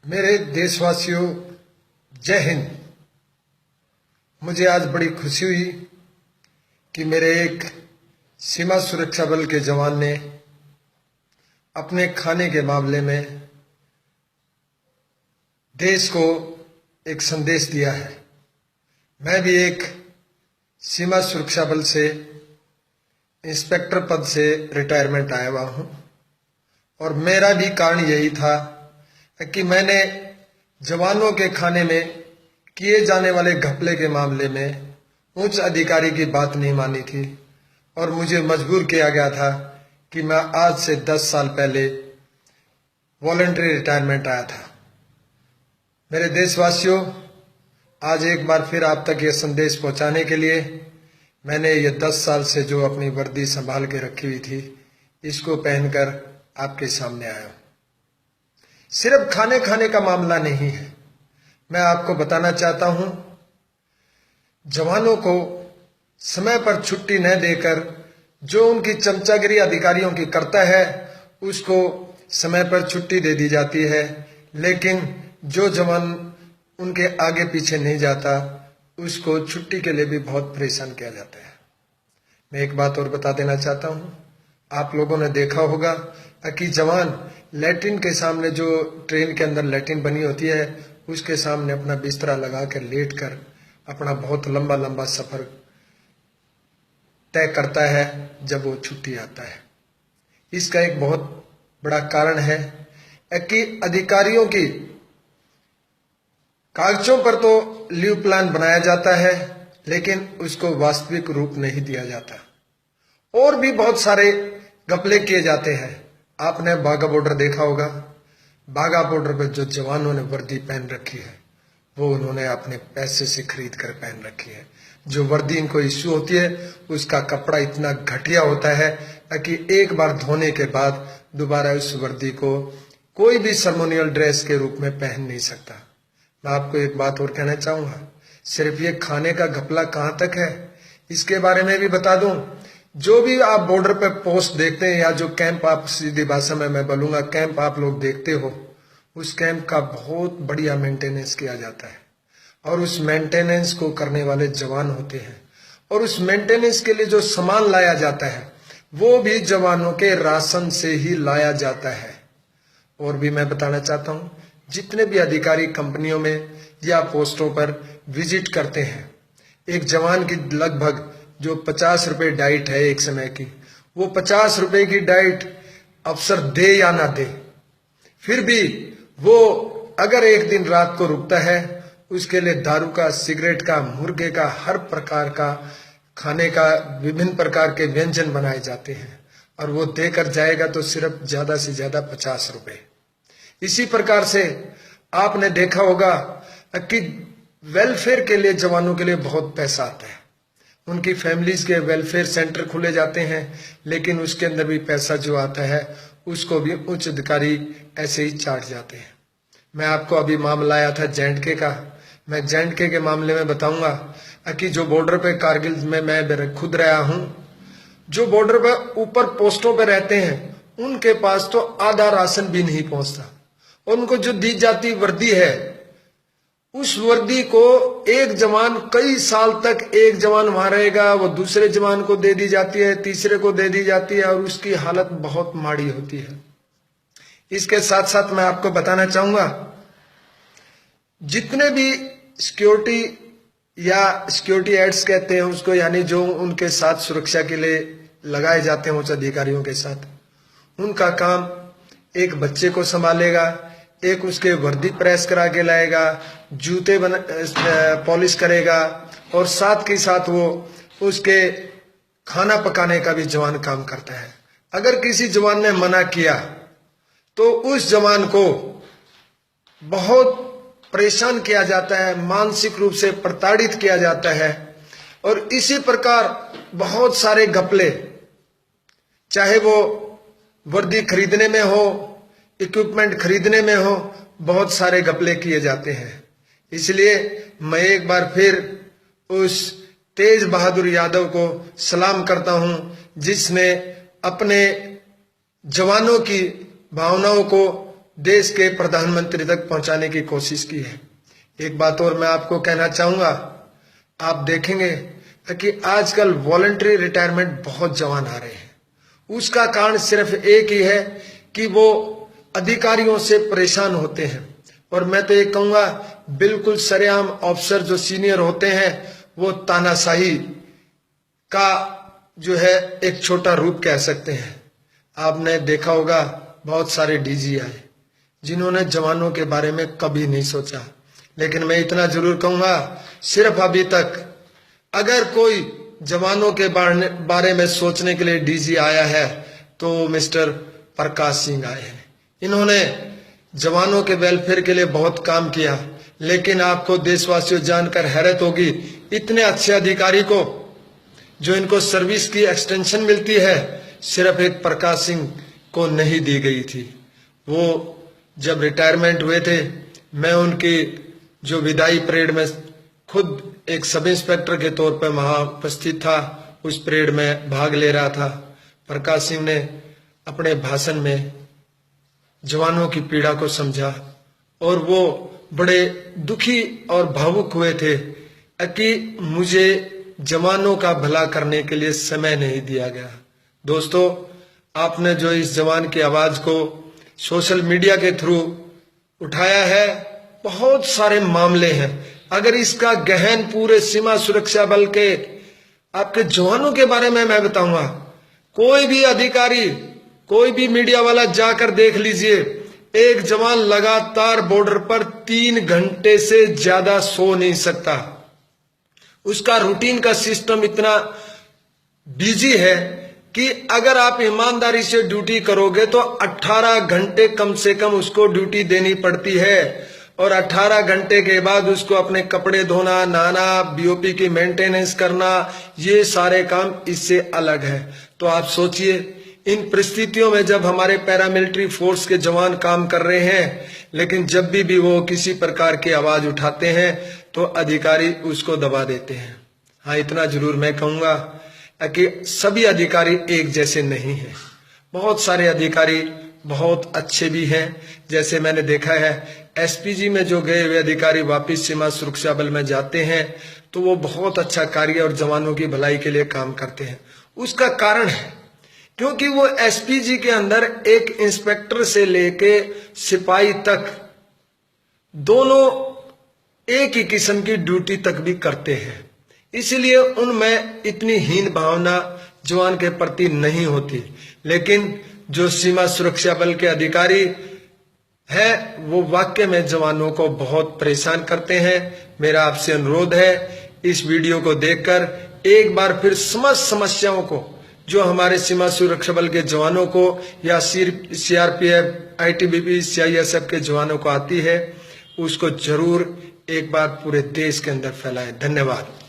मेरे देशवासियों, जय हिंद। मुझे आज बड़ी खुशी हुई कि मेरे एक सीमा सुरक्षा बल के जवान ने अपने खाने के मामले में देश को एक संदेश दिया है। मैं भी एक सीमा सुरक्षा बल से इंस्पेक्टर पद से रिटायरमेंट आया हुआ हूं और मेरा भी कारण यही था कि मैंने जवानों के खाने में किए जाने वाले घपले के मामले में उच्च अधिकारी की बात नहीं मानी थी और मुझे मजबूर किया गया था कि मैं आज से 10 साल पहले वॉलंटरी रिटायरमेंट आया था। मेरे देशवासियों, आज एक बार फिर आप तक ये संदेश पहुंचाने के लिए मैंने ये 10 साल से जो अपनी वर्दी संभाल के रखी हुई थी, इसको पहनकर आपके सामने आया हूं। सिर्फ खाने का मामला नहीं है। मैं आपको बताना चाहता हूं, जवानों को समय पर छुट्टी न देकर जो उनकी चमचागिरी अधिकारियों की करता है, उसको समय पर छुट्टी दे दी जाती है, लेकिन जो जवान उनके आगे पीछे नहीं जाता, उसको छुट्टी के लिए भी बहुत परेशान किया जाता है। मैं एक बात और बता देना चाहता हूं, आप लोगों ने देखा होगा कि जवान लैट्रिन के सामने, जो ट्रेन के अंदर लैट्रिन बनी होती है, उसके सामने अपना बिस्तरा लगा कर लेट कर अपना बहुत लंबा लंबा सफर तय करता है जब वो छुट्टी आता है। इसका एक बहुत बड़ा कारण है कि अधिकारियों की कागजों पर तो लीव प्लान बनाया जाता है, लेकिन उसको वास्तविक रूप नहीं दिया जाता। और भी बहुत सारे घपले किए जाते हैं। आपने बाघा बॉर्डर देखा होगा। बाघा बॉर्डर पर जो जवानों ने वर्दी पहन रखी है, वो उन्होंने अपने पैसे से खरीद कर पहन रखी है। जो वर्दी इनको इश्यू होती है, उसका कपड़ा इतना घटिया होता है कि एक बार धोने के बाद दोबारा उस वर्दी को कोई भी सर्मोनियल ड्रेस के रूप में पहन नहीं सकता। मैं आपको एक बात और कहना चाहूंगा, सिर्फ ये खाने का घपला कहां तक है, इसके बारे में भी बता दूं। जो भी आप बॉर्डर पे पोस्ट देखते हैं या जो कैंप, आप सीधी भाषा में मैं बोलूंगा, कैंप आप लोग देखते हो, उस कैंप का बहुत बढ़िया मेंटेनेंस किया जाता है और उस मेंटेनेंस को करने वाले जवान होते हैं। और उस मेंटेनेंस के लिए जो सामान लाया जाता है, वो भी जवानों के राशन से ही लाया जाता है। और भी मैं बताना चाहता हूं, जितने भी अधिकारी कंपनियों में या पोस्टों पर विजिट करते हैं, एक जवान की लगभग जो 50 रुपए डाइट है एक समय की, वो 50 रुपए की डाइट अफसर दे या ना दे, फिर भी वो अगर एक दिन रात को रुकता है, उसके लिए दारू का, सिगरेट का, मुर्गे का, हर प्रकार का खाने का विभिन्न प्रकार के व्यंजन बनाए जाते हैं और वो देकर जाएगा तो सिर्फ ज्यादा से ज्यादा 50 रुपए। इसी प्रकार से आपने देखा होगा कि वेलफेयर के लिए जवानों के लिए बहुत पैसा आता है। उनकी फैमिलीज के वेलफेयर सेंटर खुले जाते हैं, लेकिन उसके अंदर भी पैसा जो आता है, उसको भी उच्च अधिकारी ऐसे ही चाट जाते हैं। मैं आपको अभी मामला आया था J&K का। मैं J&K के मामले में बताऊंगा कि जो बॉर्डर पे कारगिल में मैं खुद रहा हूं, जो बॉर्डर पे ऊपर पोस्टों पे रहते हैं, उनके पास तो आधा राशन भी नहीं पहुंचता। उनको जो दी जाती वर्दी है, उस वर्दी को एक जवान कई साल तक, एक जवान वहां रहेगा, वो दूसरे जवान को दे दी जाती है, तीसरे को दे दी जाती है और उसकी हालत बहुत माड़ी होती है। इसके साथ साथ मैं आपको बताना चाहूंगा, जितने भी सिक्योरिटी या सिक्योरिटी एड्स कहते हैं उसको, यानी जो उनके साथ सुरक्षा के लिए लगाए जाते हैं उच्च अधिकारियों के साथ, उनका काम एक बच्चे को संभालेगा, एक उसके वर्दी प्रेस करा के लाएगा, जूते पॉलिश करेगा और साथ के साथ वो उसके खाना पकाने का भी जवान काम करता है। अगर किसी जवान ने मना किया तो उस जवान को बहुत परेशान किया जाता है, मानसिक रूप से प्रताड़ित किया जाता है। और इसी प्रकार बहुत सारे घपले, चाहे वो वर्दी खरीदने में हो, इक्विपमेंट खरीदने में हो, बहुत सारे घपले किए जाते हैं। इसलिए मैं एक बार फिर उस तेज बहादुर यादव को सलाम करता हूं, जिसने अपने जवानों की भावनाओं को देश के प्रधानमंत्री तक पहुंचाने की कोशिश की है। एक बात और मैं आपको कहना चाहूंगा, आप देखेंगे कि आजकल वॉलंटरी रिटायरमेंट बहुत जवान आ रहे हैं। उसका कारण सिर्फ एक ही है कि वो अधिकारियों से परेशान होते हैं। और मैं तो ये कहूंगा, बिल्कुल सरेआम अफसर जो सीनियर होते हैं वो तानाशाही का जो है एक छोटा रूप कह सकते हैं। आपने देखा होगा बहुत सारे डीजी आए जिन्होंने जवानों के बारे में कभी नहीं सोचा। लेकिन मैं इतना जरूर कहूंगा, सिर्फ अभी तक अगर कोई जवानों के बारे में सोचने के लिए डीजी आया है तो मिस्टर प्रकाश सिंह आए हैं। इन्होंने जवानों के वेलफेयर के लिए बहुत काम किया। लेकिन आपको देशवासियों जानकर हैरत होगी, इतने अच्छे अधिकारी को जो इनको सर्विस की एक्सटेंशन मिलती है सिर्फ एक प्रकाश सिंह को नहीं दी गई थी। वो जब रिटायरमेंट हुए थे, मैं उनकी जो विदाई परेड में खुद एक सब इंस्पेक्टर के तौर पर वहां उपस्थित था, उस परेड में भाग ले रहा था। प्रकाश सिंह ने अपने भाषण में जवानों की पीड़ा को समझा और वो बड़े दुखी और भावुक हुए थे कि मुझे जवानों का भला करने के लिए समय नहीं दिया गया। दोस्तों, आपने जो इस जवान की आवाज को सोशल मीडिया के थ्रू उठाया है, बहुत सारे मामले हैं। अगर इसका गहन पूरे सीमा सुरक्षा बल के आपके जवानों के बारे में मैं बताऊंगा, कोई भी अधिकारी, कोई भी मीडिया वाला जाकर देख लीजिए, एक जवान लगातार बॉर्डर पर 3 घंटे से ज्यादा सो नहीं सकता। उसका रूटीन का सिस्टम इतना बिजी है कि अगर आप ईमानदारी से ड्यूटी करोगे तो 18 घंटे कम से कम उसको ड्यूटी देनी पड़ती है। और 18 घंटे के बाद उसको अपने कपड़े धोना, नहाना, बीओपी की मेंटेनेंस करना, ये सारे काम इससे अलग है। तो आप सोचिए, इन परिस्थितियों में जब हमारे पैरामिलिट्री फोर्स के जवान काम कर रहे हैं, लेकिन जब भी वो किसी प्रकार की आवाज उठाते हैं तो अधिकारी उसको दबा देते हैं। हाँ, इतना जरूर मैं कहूंगा कि सभी अधिकारी एक जैसे नहीं हैं। बहुत सारे अधिकारी बहुत अच्छे भी हैं। जैसे मैंने देखा है, एसपीजी में जो गए हुए अधिकारी वापिस सीमा सुरक्षा बल में जाते हैं तो वो बहुत अच्छा कार्य और जवानों की भलाई के लिए काम करते हैं। उसका कारण है क्योंकि वो एसपीजी के अंदर एक इंस्पेक्टर से लेके सिपाही तक दोनों एक ही किस्म की ड्यूटी तक भी करते हैं। इसलिए उनमें इतनी हीन भावना जवान के प्रति नहीं होती। लेकिन जो सीमा सुरक्षा बल के अधिकारी है वो वाकई में जवानों को बहुत परेशान करते हैं। मेरा आपसे अनुरोध है, इस वीडियो को देखकर एक बार फिर समस्त समस्याओं को जो हमारे सीमा सुरक्षा बल के जवानों को या सीआरपीएफ, आईटीबीपी, सीआईएसएफ के जवानों को आती है, उसको जरूर एक बार पूरे देश के अंदर फैलाएं। धन्यवाद।